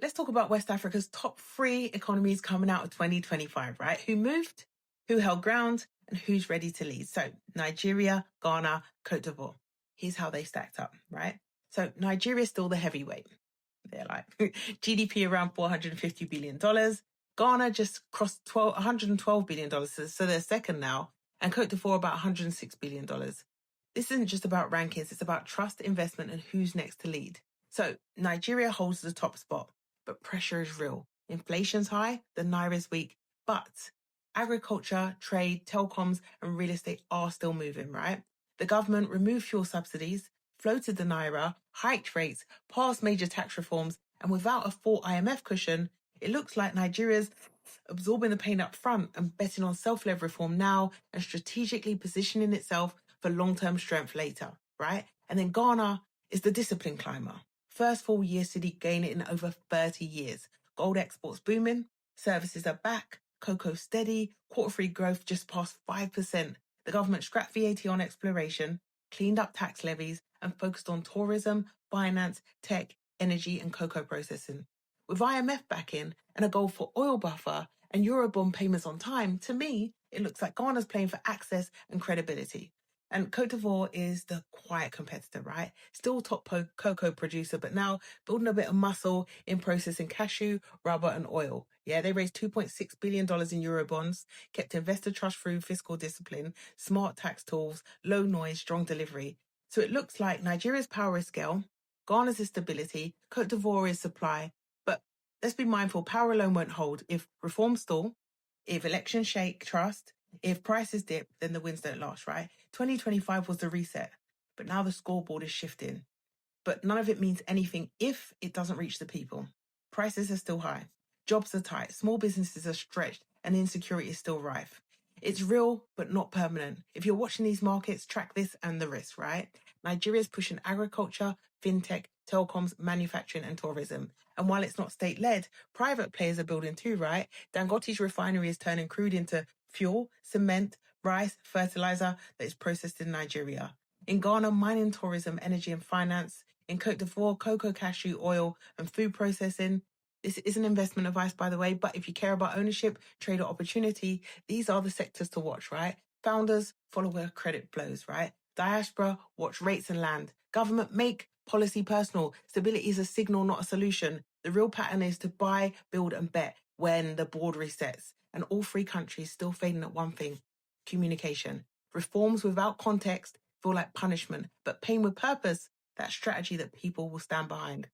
let's talk about West Africa's top 3 economies coming out of 2025, right? Who moved, who held ground, and who's ready to lead. So Nigeria, Ghana, Cote d'Ivoire. Here's how they stacked up, right? So Nigeria is still the heavyweight. They're like GDP around $450 billion. Ghana just crossed $112 billion. So they're second now. And Cote d'Ivoire about $106 billion. This isn't just about rankings. It's about trust, investment, and who's next to lead. So Nigeria holds the top spot, but pressure is real. Inflation's high, the Naira is weak, but agriculture, trade, telecoms, and real estate are still moving, right? The government removed fuel subsidies, floated the Naira, hiked rates, passed major tax reforms, and without a full IMF cushion, it looks like Nigeria's absorbing the pain up front and betting on self-led reform now and strategically positioning itself for long-term strength later, right? And then Ghana is the discipline climber. First full year city gain in over 30 years. Gold exports booming, services are back, cocoa steady, quarter-free growth just past 5%. The government scrapped VAT on exploration, cleaned up tax levies, and focused on tourism, finance, tech, energy, and cocoa processing. With IMF backing and a goal for oil buffer and Eurobond payments on time, to me, it looks like Ghana's playing for access and credibility. And Cote d'Ivoire is the quiet competitor, right? Still top cocoa producer, but now building a bit of muscle in processing cashew, rubber, and oil. Yeah, they raised $2.6 billion in Eurobonds, kept investor trust through fiscal discipline, smart tax tools, low noise, strong delivery. So it looks like Nigeria's power is scale, Ghana's is stability, Cote d'Ivoire is supply. But let's be mindful, power alone won't hold. If reforms stall, if elections shake trust, if prices dip, then the wins don't last, right? 2025 was the reset, but now the scoreboard is shifting. But none of it means anything if it doesn't reach the people. Prices are still high, jobs are tight, small businesses are stretched, and insecurity is still rife. It's real, but not permanent. If you're watching these markets, track this and the risk, right? Nigeria's pushing agriculture, fintech, telecoms, manufacturing, and tourism. And while it's not state-led, private players are building too, right? Dangote's refinery is turning crude into fuel, cement, rice, fertilizer that is processed in Nigeria. In Ghana, mining, tourism, energy, and finance. In Cote d'Ivoire, cocoa, cashew, oil, and food processing. This isn't investment advice, by the way, but if you care about ownership, trade, or opportunity, these are the sectors to watch, right? Founders, follow where credit flows, right? Diaspora, watch rates and land. Government, make policy personal. Stability is a signal, not a solution. The real pattern is to buy, build, and bet when the board resets. And all 3 countries still failing at one thing: communication. Reforms without context feel like punishment, but pain with purpose, that strategy that people will stand behind.